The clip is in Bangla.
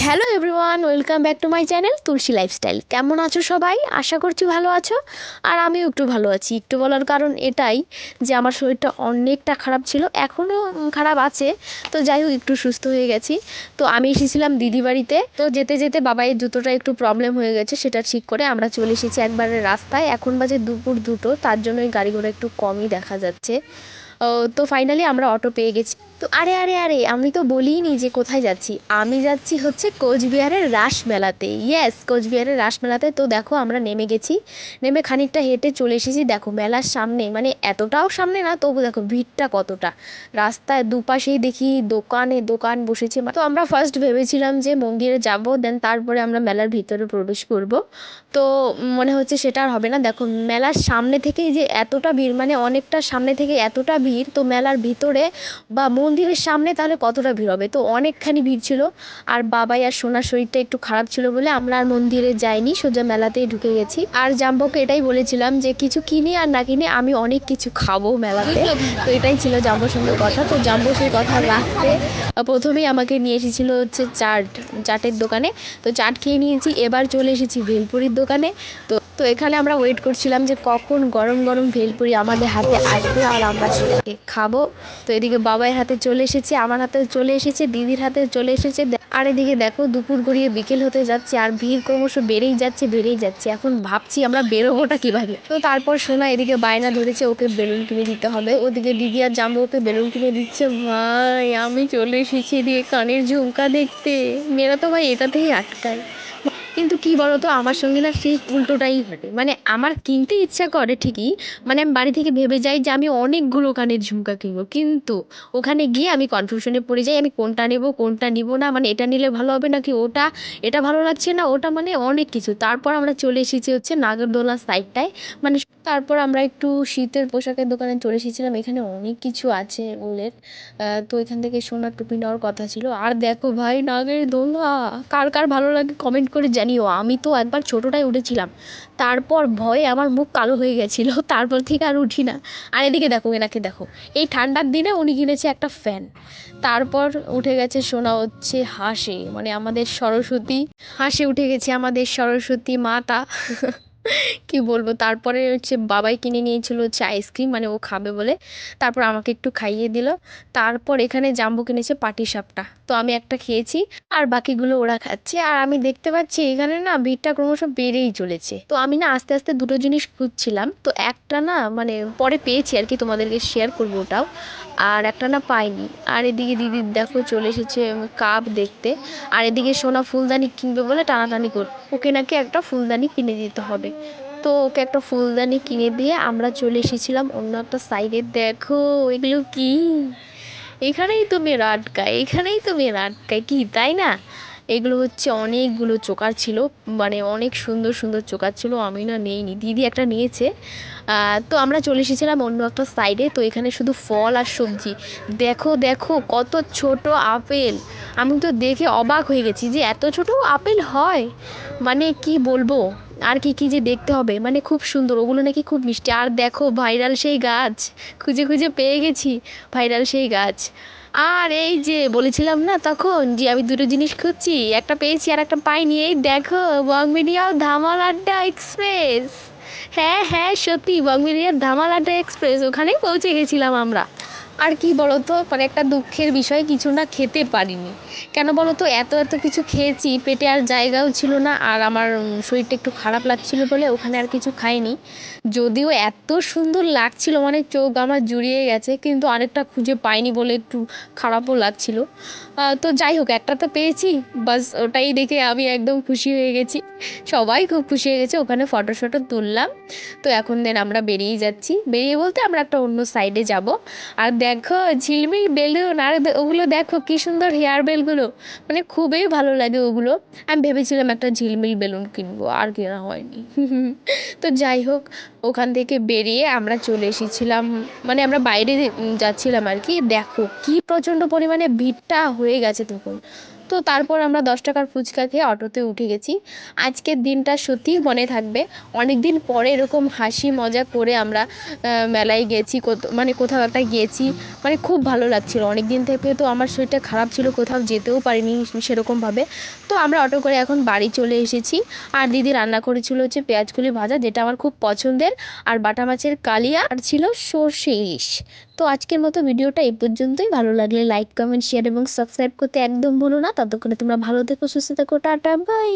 Hello everyone, welcome back to my channel Tulsi lifestyle. কেমন আছো সবাই? আশা করছি ভালো আছো। আর আমিও একটু ভালো আছি। একটু বলার কারণ এটাই যে আমার শরীরটা অনেকটা খারাপ ছিল, এখনও খারাপ আছে। তো যাই হোক, একটু সুস্থ হয়ে গেছি। তো আমি এসেছিলাম দিদি বাড়িতে। তো যেতে যেতে বাবাইয়ের জুতোটা একটু প্রবলেম হয়ে গেছে, সেটা ঠিক করে আমরা চলে এসেছি একবারে রাস্তায়। এখন বাজে দুপুর 2টো, তার জন্যই গাড়ি ঘোড়া একটু কমই দেখা যাচ্ছে। তো ফাইনালি আমরা অটো পেয়ে গেছি। তো আরে আরে আরে আমি তো বলিনি যে কোথায় যাচ্ছি। আমি যাচ্ছি হচ্ছে কোচবিহারের রাসমেলাতে। ইয়েস, কোচবিহারের রাসমেলাতে। তো দেখো আমরা নেমে গেছি, নেমে খানিকটা হেঁটে চলে এসেছি। দেখো মেলার সামনে, মানে এতটাও সামনে না, তবু দেখো ভিড়টা কতটা। রাস্তায় দুপাশেই দেখি দোকানে দোকান বসেছে। তো আমরা ফার্স্ট ভেবেছিলাম যে মন্দিরে যাব, দেন তারপরে আমরা মেলার ভিতরে প্রবেশ করব। তো মনে হচ্ছে সেটা আর হবে না। দেখো মেলার সামনে থেকেই যে এতটা ভিড়, মানে অনেকটা সামনে থেকে এতটা ভিড়, তো মেলার ভিতরে বা মন্দিরের সামনে তাহলে কতটা ভিড় হবে। তো অনেকখানি ভিড় ছিল। আর বাবাই আর সোনার শরীরটা একটু খারাপ ছিল বলে আমরা আর মন্দিরে যাইনি, সোজা মেলাতেই ঢুকে গেছি। আর জাম্বোকে এটাই বলেছিলাম যে কিছু কিনে আর না কিনে আমি অনেক কিছু খাবো মেলাতে। তো এটাই ছিল জাম্বোর সঙ্গে কথা। তো জাম্বো সেই কথা রাখতে প্রথমেই আমাকে নিয়ে এসেছিল হচ্ছে চাটের দোকানে। তো চাট খেয়ে নিয়েছি, এবার চলে এসেছি ভেলপুরির দোকানে। তো তো এখানে আমরা ওয়েট করছিলাম যে কখন গরম গরম ভেলপুরি আমাদের হাতে আসবে আর আমরা সেটাকে খাবো। তো এদিকে বাবাইয়ের হাতে চলে এসেছে, আমার হাতে চলে এসেছে, দিদির হাতে চলে এসেছে। আর এদিকে দেখো দুপুর গড়িয়ে বিকেল হতে যাচ্ছে আর ভিড় ক্রমশ বেড়েই যাচ্ছে বেড়েই যাচ্ছে। এখন ভাবছি আমরা বেরোবোটা কীভাবে। তো তারপর সোনা এদিকে বায়না ধরেছে ওকে বেলুন কিনে দিতে হবে, ওদিকে দিদি আর জাম্বু ওকে বেলুন কিনে দিচ্ছে। ভাই আমি চলে এসেছি এদিকে কানের ঝুমকা দেখতে। মেয়েরা তো ভাই এটাতেই আটকায়। কিন্তু কি বলতো, আমার সঙ্গে না সেই উল্টোটাই ঘটে। মানে আমার কিনতে ইচ্ছা করে ঠিকই, মানে আমি বাড়ি থেকে ভেবে যাই যে আমি অনেকগুলো কানের ঝুমকা কিনবো, কিন্তু ওখানে গিয়ে আমি কনফিউশনে পড়ে যাই আমি কোনটা নেব কোনটা নিব না। মানে এটা নিলে ভালো হবে নাকি ওটা, এটা ভালো লাগছে না ওটা, মানে অনেক কিছু। তারপর আমরা চলে এসেছি হচ্ছে নাগরদোলার সাইডটায়। মানে তারপর আমরা একটু শীতের পোশাকের দোকানে চলে এসেছিলাম। এখানে অনেক কিছু আছে উলের। তো এখান থেকে সোনার টুপি নেওয়ার কথা ছিল। আর দেখো ভাই নাগের দোলনা, কার কার ভালো লাগে কমেন্ট করে জানিও। আমি তো একবার ছোটোটায় উঠেছিলাম, তারপর ভয়ে আমার মুখ কালো হয়ে গেছিলো, তারপর থেকে আর উঠি না। আর এদিকে দেখো এনাকে দেখো, এই ঠান্ডার দিনে উনি কিনেছে একটা ফ্যান। তারপর উঠে গেছে সোনা হচ্ছে হাঁসে, মানে আমাদের সরস্বতী। হাঁসে উঠে গেছে আমাদের সরস্বতী মাতা। কি বলবো। তারপরে হচ্ছে বাবাই কিনে নিয়েছিল হচ্ছে আইসক্রিম, মানে ও খাবে বলে। তারপর আমাকে একটু খাইয়ে দিল। তারপর এখানে জাম্বু কিনেছে পাটিসাপটা, তো আমি একটা খেয়েছি আর বাকিগুলো ওরা খাচ্ছে। আর আমি দেখতে পাচ্ছি এখানে না ভিড়টা ক্রমশ বেড়েই চলেছে। তো আমি না আস্তে আস্তে দুটো জিনিস খুঁজছিলাম, তো একটা না মানে পরে পেয়েছি আর কি, তোমাদেরকে শেয়ার করবো ওটাও। আর একটা না পাইনি। আর এদিকে দিদির দেখো চলে এসেছে কাপ দেখতে। আর এদিকে সোনা ফুলদানি কিনবে বলে টানাটানি কর, ওকে নাকি একটা ফুলদানি কিনে দিতে হবে। তো ওকে একটা ফুলদানি কিনে দিয়ে আমরা চলে এসেছিলাম অন্য একটা সাইডে। দেখো এগুলো কি, এখানেই তো মেয়েরা আটকায়, এখানেই তো মেয়েরা আটকায়, কি তাই না? এগুলো হচ্ছে অনেকগুলো চোকার ছিল, মানে অনেক সুন্দর সুন্দর চোকার ছিল। আমি না নেইনি, দিদি একটা নিয়েছে। তো আমরা চলে এসেছিলাম অন্য একটা সাইডে। তো এখানে শুধু ফল আর সবজি। দেখো দেখো কত ছোট আপেল, আমি তো দেখে অবাক হয়ে গেছি যে এত ছোট আপেল হয়। মানে কি বলবো, আর কি কি যে দেখতে হবে, মানে খুব সুন্দর, ওগুলো নাকি খুব মিষ্টি। আর দেখো ভাইরাল সেই গাছ, খুঁজে খুঁজে পেয়ে গেছি ভাইরাল সেই গাছ। আর এই যে বলেছিলাম না তখন যে আমি দুটো জিনিস খুঁজছি, একটা পেয়েছি আর একটা পাইনি। এই দেখো বংমিডিয়া ধামাল আড্ডা এক্সপ্রেস। হ্যাঁ হ্যাঁ সত্যি, বংমিডিয়ার ধামাল আড্ডা এক্সপ্রেস, ওখানেই পৌঁছে গেছিলাম আমরা। আর কি বলতো, মানে একটা দুঃখের বিষয়, কিছু না খেতে পারিনি। কেন বলো তো, এত এত কিছু খেয়েছি, পেটে আর জায়গাও ছিল না। আর আমার শরীরটা একটু খারাপ লাগছিল বলে ওখানে আর কিছু খাইনি। যদিও এত সুন্দর লাগছিল, মানে চোখ আমার জুড়িয়ে গেছে, কিন্তু আরেকটা খুঁজে পাইনি বলে একটু খারাপও লাগছিল। তো যাই হোক, একটা তো পেয়েছি, বাস ওটাই দেখে আমি একদম খুশি হয়ে গেছি। সবাই খুব খুশি হয়ে গেছে, ওখানে ফটো শটো তুললাম। তো এখন দেন আমরা বেরিয়ে যাচ্ছি, বেরিয়ে বলতে আমরা একটা অন্য সাইডে যাব। আর দেখো ঝিলমিল বেলুন, আর ওগুলো দেখো কী সুন্দর হেয়ার বেলগুলো, মানে খুবই ভালো লাগে ওগুলো। আমি ভেবেছিলাম একটা ঝিলমিল বেলুন কিনবো, আর কেনা হয়নি। তো যাই হোক, ওখান থেকে বেরিয়ে আমরা চলে এসেছিলাম, মানে আমরা বাইরে যাচ্ছিলাম আর কি। দেখো কি প্রচণ্ড পরিমাণে ভিড়টা হয়ে গেছে তখন। তো তারপর আমরা 10 টাকার ফুচকা খেয়ে অটোতে উঠে গেছি। আজকের দিনটা সত্যিই মনে থাকবে। অনেক দিন পরে এরকম হাসি মজা করে আমরা মেলায় গেছি, মানে কোথাও একটা গিয়েছি, মানে খুব ভালো লাগছিলো। অনেক দিন থেকে তো আমার শরীরটা খারাপ ছিল, কোথাও যেতেও পারিনি সেরকমভাবে। তো আমরা অটো করে এখন বাড়ি চলে এসেছি। আর দিদি রান্না করেছিল হচ্ছে পেঁয়াজকলি ভাজা, যেটা আমার খুব পছন্দের, আর বাটা মাছের কালিয়া, আর ছিল সর্ষে ইলিশ। তো আজকের মতো ভিডিওটা এই পর্যন্তই। ভালো লাগলে লাইক কমেন্ট শেয়ার এবং সাবস্ক্রাইব করতে একদম ভুলো না। ততক্ষণে তোমরা ভালো থেকো, সুস্থ থেকো, টাটা বাই।